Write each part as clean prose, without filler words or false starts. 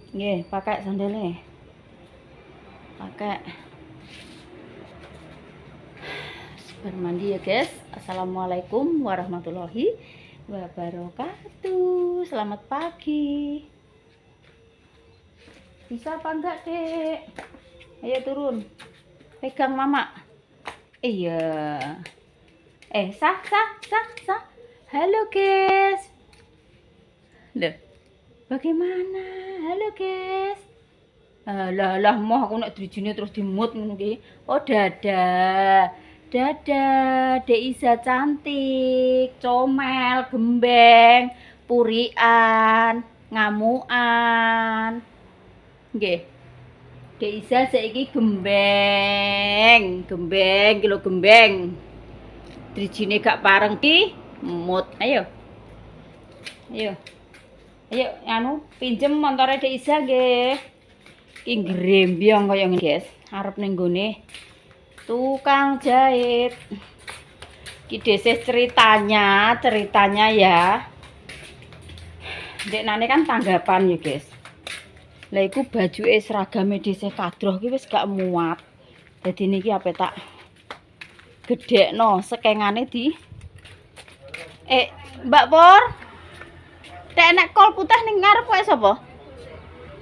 Nggih, pakai sandalnya. Pakai. Bermandi ya, guys. Assalamualaikum warahmatullahi wabarakatuh. Selamat pagi. Bisa apa enggak, Dek? Ayo turun. Pegang Mama. Iya. Sah. Halo, guys. Loh. Bagaimana? Halo, guys. Lah moh aku nek drijine terus dimut ngono ki. Oh, dadah. Dadah, Dek Iza cantik, comel, gembeng, purian, ngamukan. Nggih. Dek Iza saiki gembeng ki lho gembeng. Drijine gak pareng ki, mut. Ayo. Anu pinjem montore Dek Iza nggih. Ki grembyong kaya ngene, guys. Arep ning gone tukang jahit. Ki desih ceritanya ya. Ndek nane kan tanggapan ya, guys. Lah iku bajuke seragame desih kadroh ki wis gak muat. Dadi niki ape tak gedhekno sekengane di Mbak Pur. Tek nek kol putih ning ngarep kowe sapa?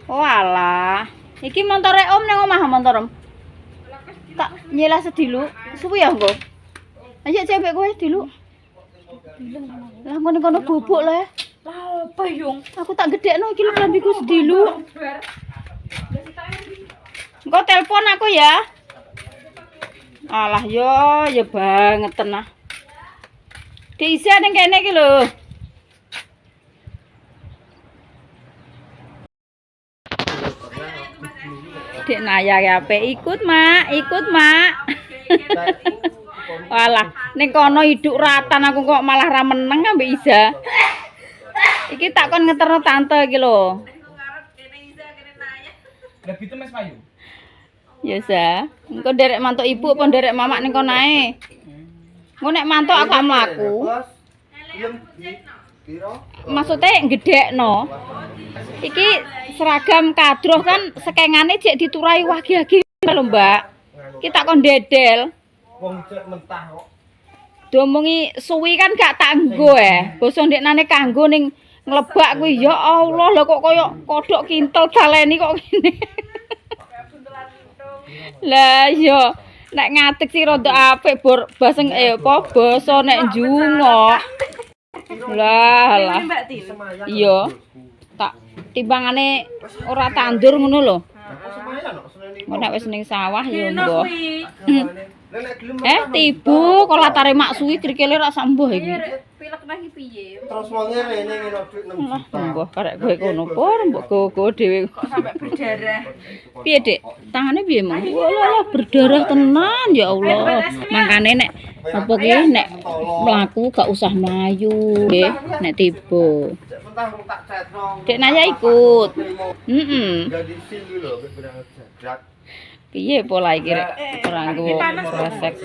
Walah, iki montore Om ning omah montor Om. Tak nyelah sedilu, suwi ya engko. Ayo cewek kowe dilu. Lah ngene kono bubuk le. Lah apa yung? Aku tak gedhekno iki lho lambiku sedilu. Engko telepon aku ya. Alah yo bangetan ah. Diisi ning kene iki lho. Dek Naya ya pe ikut mak. Walah ning kono iduk ratan aku kok malah ra meneng ambek Iza. Iki tak kon ngeterno tante iki lho. Lah gitu Mas Bayu. Ya sa, engko nderek mantuk ibu apa nderek mamak ning kono ae. Engko nek mantuk aku gak mlaku. Maksudnya gedhekno. Iki seragam kadroh kan sekengane jek diturai wagi-wagi lho, Mbak. Kita kon dedel. Wong cek mentah kok. Diomongi suwi kan gak tak nggo basa ndeknane kanggo ning nglebak kuwi ya Allah lho kok koyo kodhok kintel daleni kok ngene. Lah iya nek ngatek sih rada apik baseng basa nek njungok. Lah. Iya. Tak timbangane ora tandur ngono lho. Nek wis ning sawah ya mbok. Tibu kok latare mak suwi krikile ra sambuh iki. Pilek nang iki piye? Terus wonge rene ngene dhuwit 6 juta. Mbah karek kowe kono pur mbok gogo dhewe kok sampe berdarah. Piye, Dik? Tangane piye, Mang? Walah berdarah tenan ya Allah. Makane nek apa ki nek mlaku gak usah mlayu nggih nek tiba. Dek Naya ikut. Jadi sil lho berangkat jadrak. Piye pola iki rek ora nggo resek.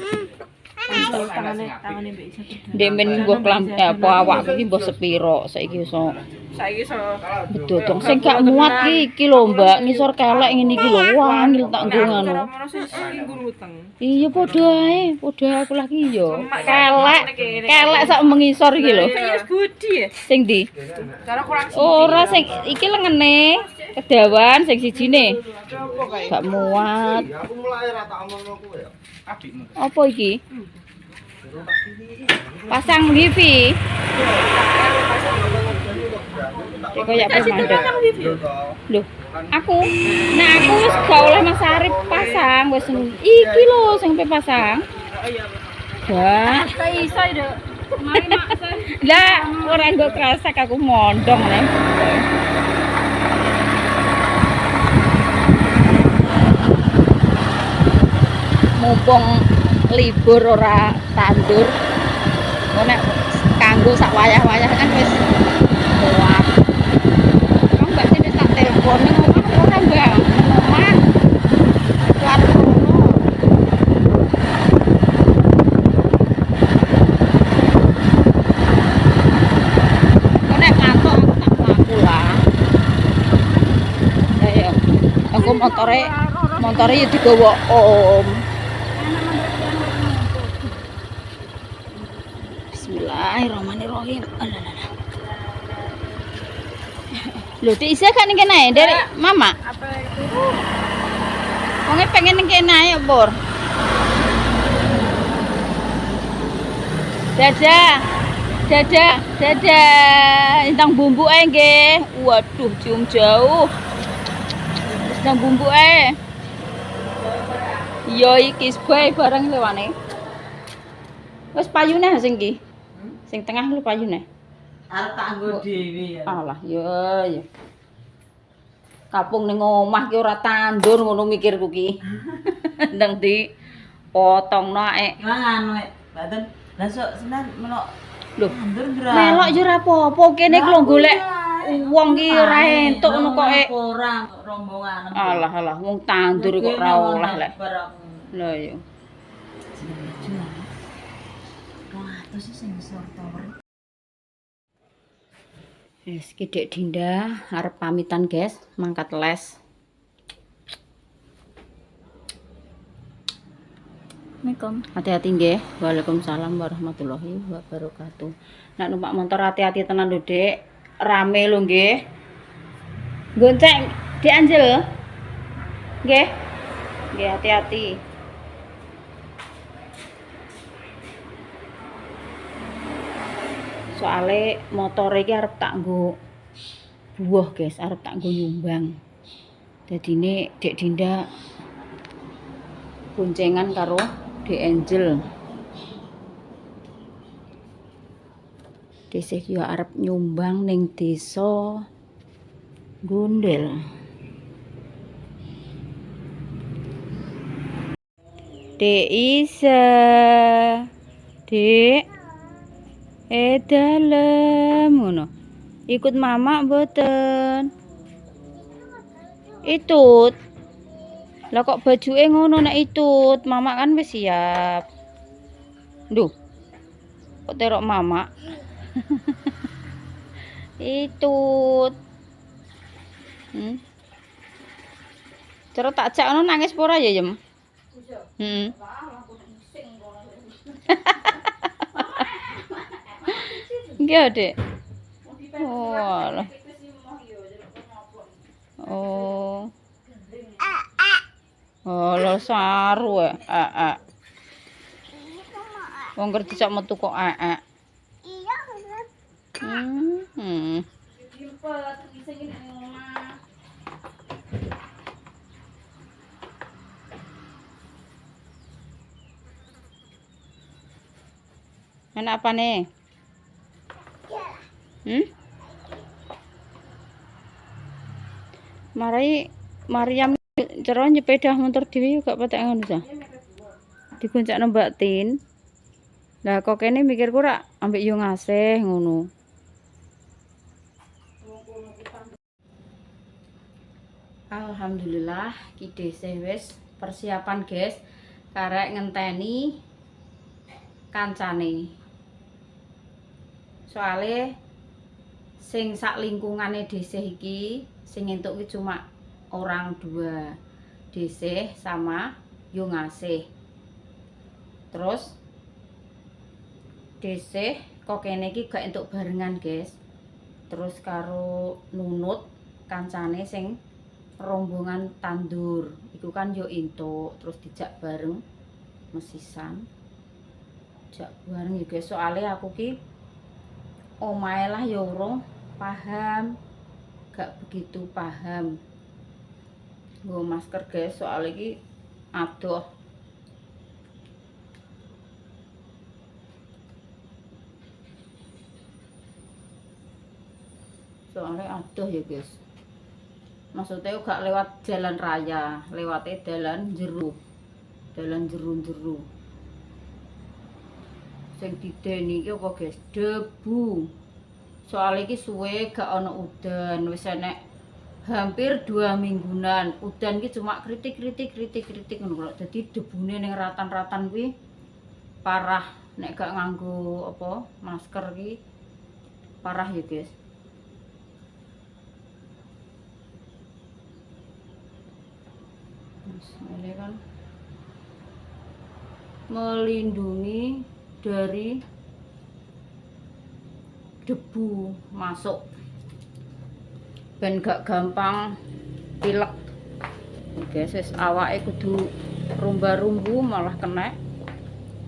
Tangane mbek Isa. Ndek men nggo klambi apa awakku iki mbok sepiro saiki iso. Saiki iso Bedodong sing gak muat iki lho, Mbak, ngisor kelek ngene iki lho. Wangil tak nggo ngono. Iya padha ae, padha aku lagi yo. Kelek sak mengisor iki lho. wis budi ya. Sing ndi? Cara kurang Ora sing iki lengene kedawan sing sijine. Gak muat. Aku mulai ra tak omongno kowe ya. Adikmu. Apa iki? Pasang wifi. Kayak mandek. Loh, aku wis gak oleh Mas Arif pasang wis iki lho sing pe pasang. Wah, tak iso ide. Mari mak lah ora nggo kresek aku mondong nek. Mumpung libur ora tandur. Nek kanggo sak wayah-wayah kan wis kuat. Kamu Mbak sini tak telepon ning omah ora Mbak. Omah. Kuat ngono. Nek mantuk aku tak mlaku lah. Monggo montore ya digawa Om. Bismillahirrahmanirrahim. Alah. Lho, Dik Isa kan kene dari Mama. Apa itu? Wong pengen ning kene ae, Pur. Dadah. Intang bumbu ae nggih. Waduh, cium jauh. Intang bumbu ae. Yo iki bae barang lewane. Wis payune sing iki. Sing tengah lho payune. Arep tak nggo dhewe ya. Alah, ya. Kapung ning omah ki ora tandur ngono mikirku ki. Ndang di potongno ae. Emang anu mboten. Lah sok senan melok Lho, tandur ndra. melok yo ora apa-apa kene ki lho golek wong ki ora entuk ngono kok. Ora rombongan. Alah, wong tandur kok ora oleh lek. Lah yo. Terus sing ngisor tower. Wis ki Dek Dinda arep pamitan, guys, mangkat les. Assalamualaikum. Hati-hati nggih. Waalaikumsalam warahmatullahi wabarakatuh. Nek numpak motor hati-hati tenan lho, Dek. Rame lho nggih. Gonceng Dek Anjel. Nggih. Nggih, hati-hati. Soale motor iki arep tak nggo buah, guys, arep tak nggo nyumbang. Dadine Dek Dinda boncengan karo Dek Angel. Desih yo arep nyumbang ning desa Gondel. Dek Isa. Dek. Dalem ngono. Ikut Mama mboten? Itut. Lah kok bajuke ngono nek itut? Mama kan wis siap. Duh. Kok terok Mama? Itut. Terus tak jak ngono nangis pora ya, Yem? Nggih, Dek. Oh, alah. Oh. Oh, lo saru ya. Wong ngerti sak metu kok Iya. Enak apa nih? Mariam cara nyepedah motor dhewe gak patek ngono ta. Digoncakno Mbak Tin. Lah kok kene mikirku rak ambek yo ngasih ngono. Alhamdulillah ki dhisih wis persiapan, guys. Karek ngenteni kancane. Soale sing sak lingkungane dhisih iki sing entuk ki cuma orang dua, dhisih sama yo ngasih. Terus dhisih kok kene iki gak entuk barengan, guys. Terus karo nunut kancane sing rombongan tandur iku kan yo entuk, terus dijak bareng mesisan. Jak bareng ya, guys. Soale aku ki omahe lah ya urung paham, gak begitu paham nggo masker, guys. Soal iki adoh. Soalnya adoh ya, guys. Maksudnya gak lewat jalan raya, lewatnya dalan jero. Dalan jero-jero. Sing dideni iki apa, guys? Debu. Soal iki suwe gak ana udan, wis enek hampir 2 mingguan. Udan iki cuma kritik ngono kok. Dadi debune ning ratan-ratan kuwi parah. Nek gak nganggo apa masker iki parah ya, guys. Ini kan melindungi dari debu masuk ben gak gampang pilek. Guys, wis awake kudu rumba-rumbu malah kena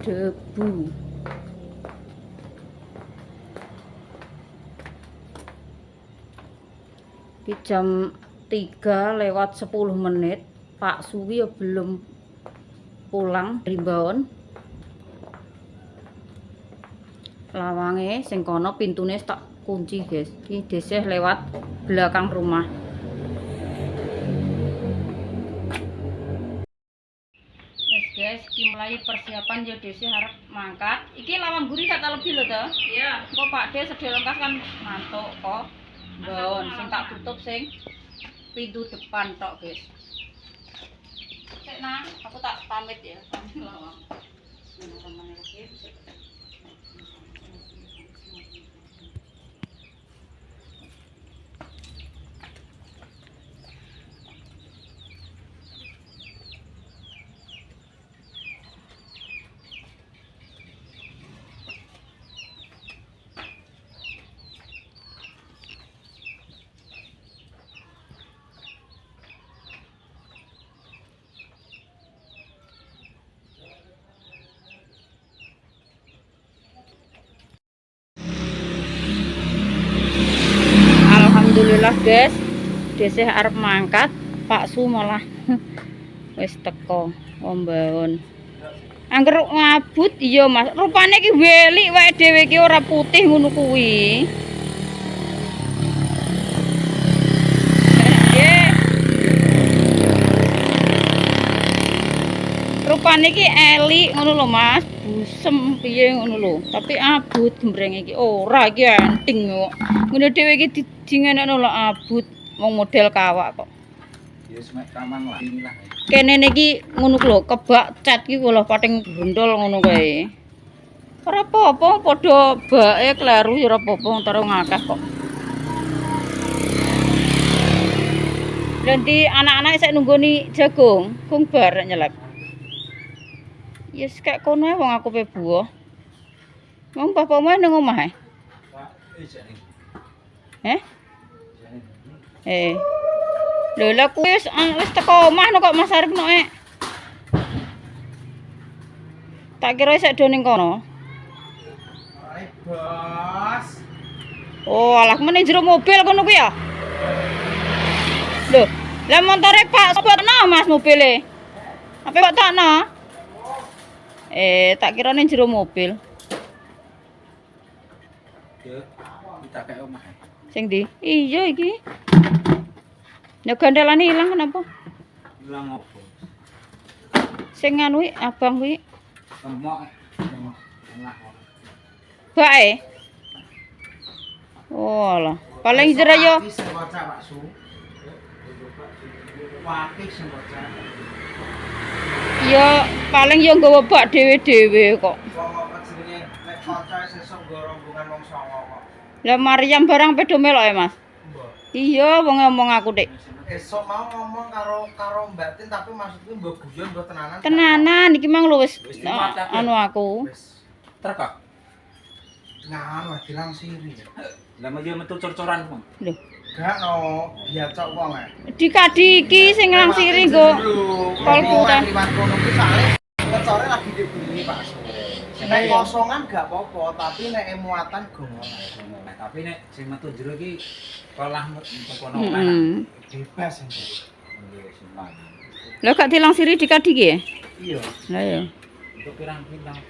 debu. Di jam 3:10 Pak Suwi ya belum pulang dari Baon. Lawange sing kono pintune tak kunci, guys. Iki desih lewat belakang rumah. Yes, guys, iki mulai persiapan ya desih arep mangkat. Iki lawang guri kata lebih lho to. Iya. Kok Pak De sedaya lengkap kan mantuk kok. Baon sing tak tutup sing pintu depan tok, guys. Cek nang, aku tak pamit ya. Pamit lawang. Teman-teman lagi. Alhamdulillah, guys, desih arep mangkat, Pak Su malah wis teko Ombaon. Angger ngabut iya Mas, rupane iki welik wae dhewe iki ora putih ngono kuwi. Nggih. Rupane iki elik ngono lho Mas, busem piye ngono lho. Tapi abut gembreng iki ora iki enting kok. Ngono dhewe iki dingenekno lho abut wong model kawak kok. Ya semek kamang lah inilah. Kene niki ngono lho, kebak cat iki lho pating brondol ngono kae. Ora apa-apa, padha bake kleru ya ora apa-apa, antara ngakeh kok. Nanti anak-anak saya nunggoni jagung, kung bar nyelek. Yes, kayak kono ae wong aku pe buah. Wong bapakmu nang omah ae. Lho lha kuwi wis teko omah kok Mas Arif nok. Tak kira isek do ning kono. Hai, Bos. Oh, alah meneh jero mobil kono kuwi ya. Lho, lah montore Pak sapa no Mas mobile? Apa kok takno? Tak kira ning jero mobil. Ya, kita kayak omah. Sing ndi? Iya iki. Ya gandelane ilang kenapa? Hilang opo? Sing anu kuwi abang kuwi. Lemok. Enak. Bae. Oh alah. Paling jero yo. Sing bocah Pak Su. Wakil sing bocah. Ya paling yo nggawa bak dhewe-dhewe kok. Wong apa jenenge nek kanca sesuk nggo rombongan wong songo kok. Lah Maryam barang pedo melok ya, Mas? Mbok. Iya, wong ngomong aku, Dik. Esok mau ngomong karo Mbak Tin tapi maksudku mbok guyon mbok tenanan. Tenanan iki mang lho wis anu aku. Wis Terkak. nganu bilang siri. Lah mau yo metu cor-coran pun. Lho, Gak no, biacok wong ae. dikadi iki sing nang siri nggo kolku kan. Liwat kono ki sale sore lagi dibeli Pak Su. Nek kosongan gak apa-apa, tapi nek muatan gongon. Nah, tapi nek sing metu jero iki kolah kono Heeh. Bebas sing. Nggih, simpan. Lah gak tilang siri dikadi ki ya? Iya. Lah ya. Untuk pirang-pirang.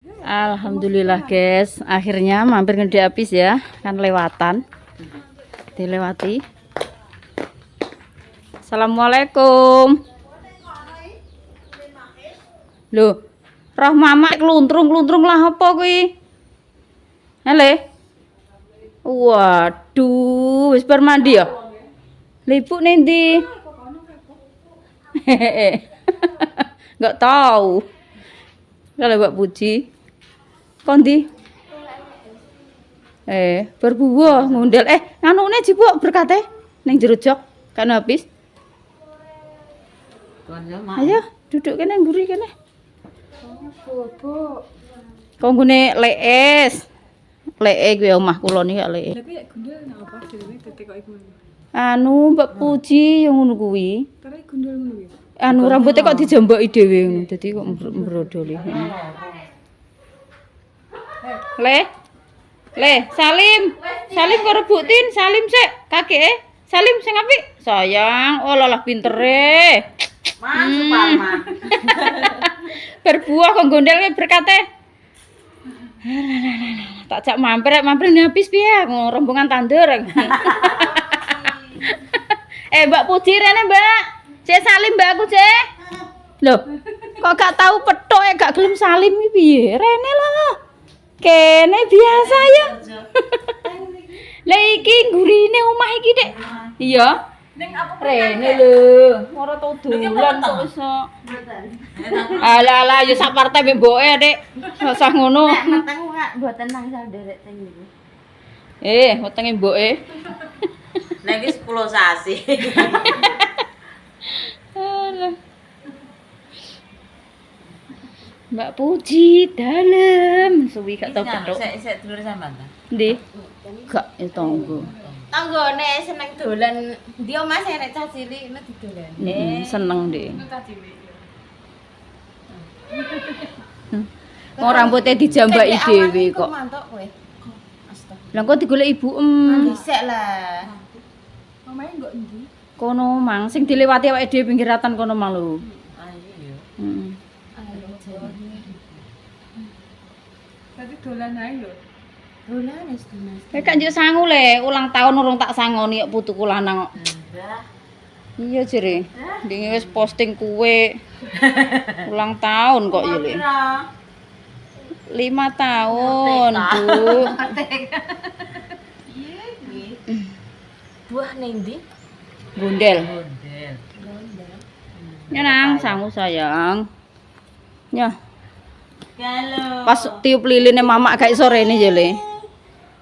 Alhamdulillah guys, akhirnya mampir ke Apis ya, kan lewatan, dilewati. Assalamualaikum. Loh, roh mama kluntrung lah apa kuwi? Hale. Waduh, wis bar mandi ya? Lah ibu nendi? Enggak tahu. Kalau Mbak Puji. Kondi? Berbuah ngundel. Nganune jipuk berkate ning jero jok kan habis. Ayo, duduk kene mburi kene. Konggone lees. Lee kuwi omah kula niki lee. Tapi ya gundul nang apa jenenge tetek kok iku. Anu Mbak Puji yang ngono kuwi. Tapi gundul ngono kuwi. Anu rambutnya kok dijamboki dhewe ngono. Dadi kok mbrodoli. Le, Salim karo Buktin, Salim sik, kakeke. Salim sing apik. Sayang, oh lah pintere. Mas Parman. Berbuah kok gondel berkate. Tak jak mampir habis piye rombongan tandur. Mbak Puji rene, Mbak. Cek Salim Mbak aku, Cek. Loh, kok gak tahu petok gak gelem Salim iki piye? Rene lah. Kene biasa ya. Lah iki gurine omah iki, Dek. Iya. Ning apa Rene lho, ora tau dolan kok iso. Alah ya sak partai mbek mboke, Dik. Usah ngono. mateng mboten nang derek teng niku. Wetenge mboke. Nek wis 10 sasi. Alah. Mbak Puji dalem suwi gak tau petuk. Sik dulur sampean ta. Ndi? Gak tonggo. Tanggone seneng dolan. Ndi Mas enek cah cilik nek didolan. Seneng deh. Wong rambutnya dijambaki dhewe kok. Mantuk kowe. Astaga. Lah kok digolek ibu Dhisik lah. Omahe kok endi? kono mang sing dilewati awake dhewe pinggiratan kono mang lho. Ayo. Heeh. Tadi dolan ae lho. Dolan wis dinas. Kan yo sangu le, ulang tahun urung tak sangoni kok putuku lanang kok. Iya jere. Ndinge wis posting kue. Ulang tahun kok ya le. 5 tahun, Bu. Buah ning ndi? Bundel. Bondel. Ya nang sangu sayang. Ya, Kalau pas tiup liline mama gak iso rene ya le.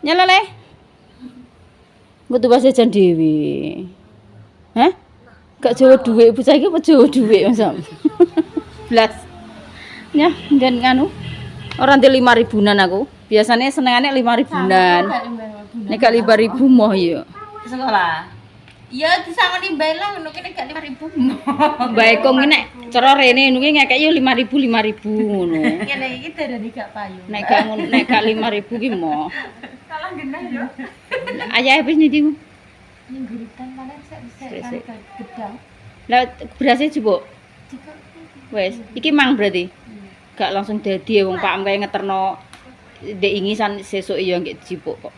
Nyala le. Nggo tuwas jajan dhewe. Hah? Gak jowo dhuwit, bocah iki apa jowo dhuwit Mas. Blas. Ya, dan nganu. Ora ndek 5.000-an aku. Biasanya senengane 5.000-an. Nek gak 5.000 moh ya. sekolah. Ya disangoni bae lah ngono kene gak 5.000. Bae kok nek cara rene ngono ki ngekek yo 5.000 ngono. Kene iki darani gak payu. Nek gak 5.000 ki moh. Salah genah yo. Ayah wis ndi ku? Ning guritan paling sik gedang. Lah berasnya jebuk. Wes, iki mang berarti. Gak langsung dadi wong Pak Am kae ngeterno ndek ingisan sesuk ya nggih jipuk kok.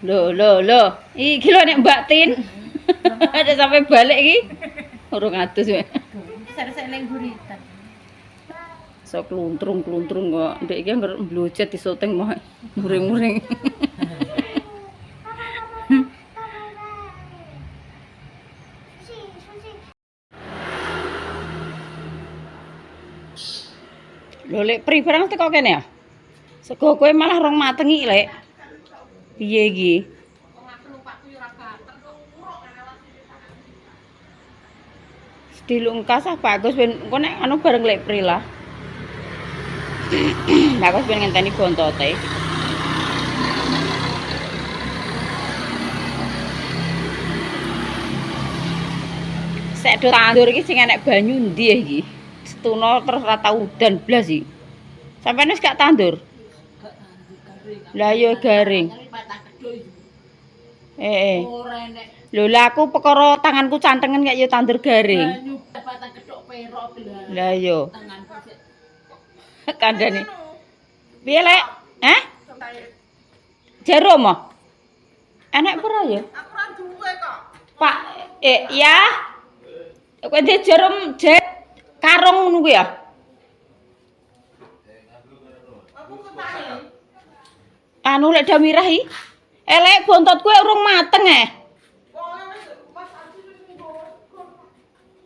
Lho. Iki lho nek Mbak Tin. Ada sampai balik iki. Urung atus wae. Sik ning guritan. So kluntrung kok. Ndek iki anggere mblocet di syuting mah muring-muring. Lho lek pri barang teko kene ya. Sego kowe malah rong mateng iki lek. Piye iki? Dilungkas ah bagus ben engko nek anu bareng lek pri lah. Bagus ben ngenteni bontote. Sek do tandur iki sing enek banyu ndi iki? Setuno terus ora tau udan blas iki. Sampeyan wis gak tandur? Lah ya garing. Lho lah aku perkara tanganku cantengen kayak ya tandur garing. Lah yo. Kandhane. Piye, Lek? Hah? Jarum ah? Enek pura ya? Aku ora duwe kok. Pak, ya. Kowe ndek jarum jet karung ngono kuwi ya? Aku ketani. Anu lek damirah iki. Elek bontotku urung mateng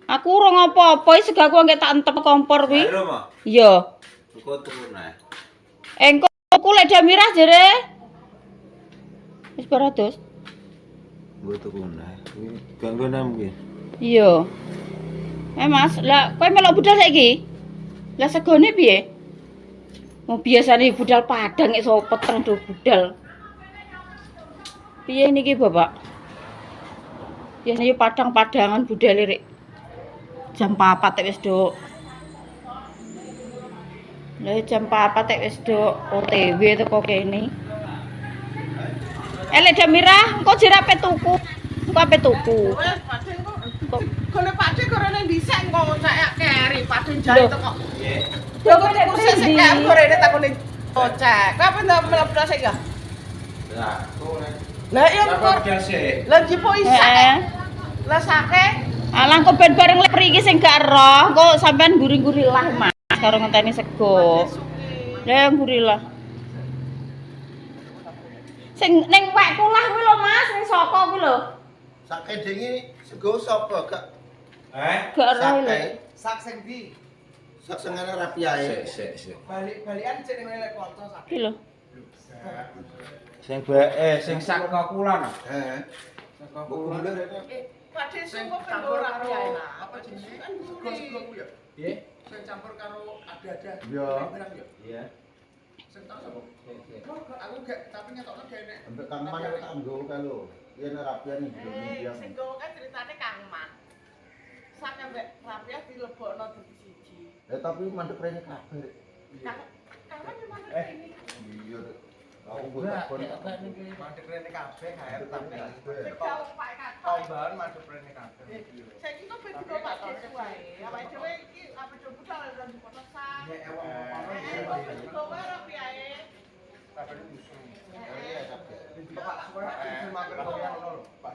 Aku urung apa-apa iki segaku engke tak entep kompor kuwi. Jarum ah. Iya. Tuku nah. Engko ku lek damirah jere. Wis 200. Gue tuku nah. Gak ngenam ki. Iya. Mas, lah kowe melok budal saiki? Lah segone piye? Mau biasane budal Padang iso peteng do budal. Piye niki, Bapak? Biasane Padang-padangan budal rek. Jam 4 wis do. Lah jam 4 wis do OTW teko kene. Elek Damira, engko jerape tuku. Engko ape tuku. Wes Pak kok gone Pak Dik gorene dhisik engko cek keri Pak Dik jare teko. Nggih. Yo kok kursi sik kek gorene takone cek. Kapan ndak mlebu sik ya? Lah, kok Lah iya apa kok. biasa? Lah jipo isa. Lah sake. Alang kok ben bareng lek mriki sing gak roh, kok sampean guri-guri lah Mas karo ngenteni sego. Lah guri lah. Sing ning wekku lah kuwi lho Mas, ning saka kuwi lho. Sake dingi sego sapa gak Gak roh lho. Sak sing ndi? sak sengene rapi ae. Sik. Balik-balikan cek ning lek kanca sak. Iki lho. Sing bae sing sak kakulan. Heeh. Sak Kok kakulan. mundur rene. Pak Dik sing campur rapi ae nah. Apa jenenge? Kan sego-sego ku ya. Nggih. Sing campur karo ada-ada. Iya. Pirang ya. Iya. Sing tau sapa? Aku gak tapi ngetokno gak enek. Ambek Kang Man tak nggo kae lho. Yen rapian iki Eh, diam. sing gowo kan ceritane Kang Man. Sak ambek rapiah dilebokno dadi siji. Tapi mandek rene kabeh. Kang Man yo mana ini? Iya. Aku mbok takon. Mandek rene kabeh kae tapi kabeh. sing jauh Pak Kato. Tombahan mandek rene kabeh. Saiki kok ben digo Pak Dik wae. Awake dhewe iki apa coba budal lan dipoto sak. Nek ewang ben digo wae rapiahe. Kabeh musuh. Iya kabeh. Pak suwe iki mampir kok ngono lho. Pak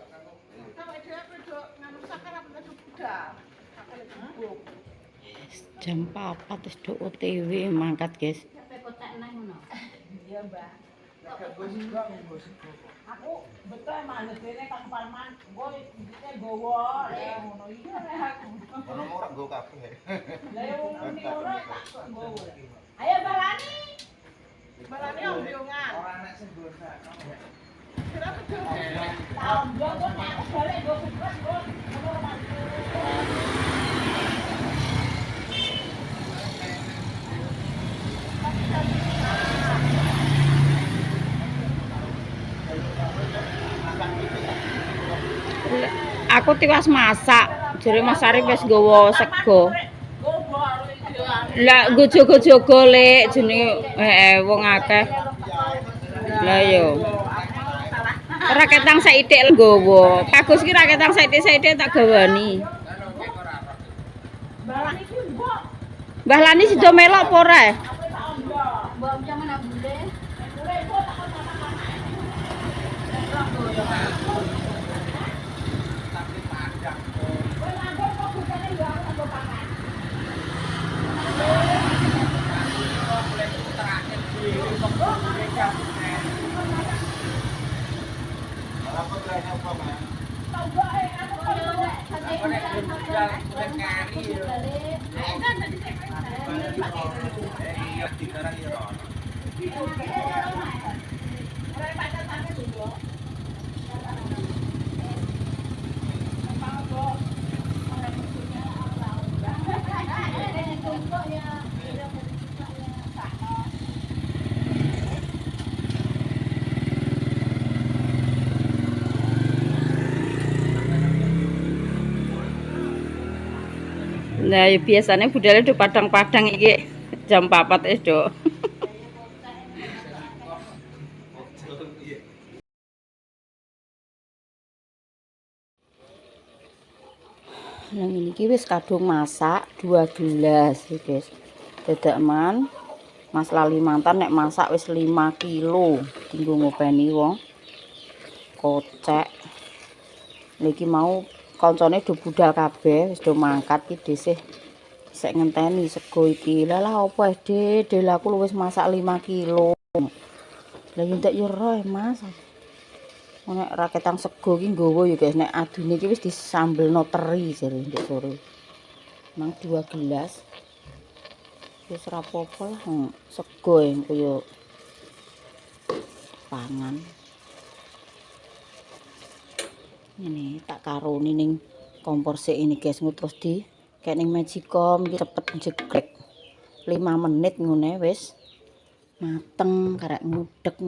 awake dhewe pedo nganu sakar apa pedo budal. Kabeh bubuk. Jam 4 wis do OTW mangkat, guys. Iya, Mbak. Nek gue sego, gue sego. Aku betul manut dene Kang Parman, gue dite gowo ngono iki aku. Ono ora nggo kabeh. Lah yo muni ora tak gowo. Ayo Balani. Balani ombyongan. Ora nek sing gosak. Kira betul. Tahun kok nek aku balik go sukses go. Aku tiwas masak, jare Mas Arif wis nggawa sego. Lah gojo-gojo lek jenenge wong akeh. Lah yo. Ora ketang saithik nggawa. Bagus ki ra ketang saithik-saithik tak gawani. Mbah Lani sida melok apa ora? Nah, ya biasanya budalnya di Padang-Padang iki jam 4 wis do. Nah, ini wis kadung masak 2 gelas, guys. Dadak man Mas Lalimantan nek masak wis 5 kilo dienggo ngopeni wong kocek. Niki mau koncone do budal kabeh wis do mangkat iki dhisik sik ngenteni sego iki. Lah opo Dek, aku wis masak 5 kilo. Lah yo ndak yo roh Mas. Nek raketang sego iki nggawa ya guys, nek adune iki wis disambelno teri jare ndek sore. Nang 2 gelas. Wis ora apa-apa lah sego kaya pangan. Ini tak karoni ning kompor sik ini guys, terus di kayak ning magicom iki cepet jegrek. 5 menit ngene wis mateng karek ngudek.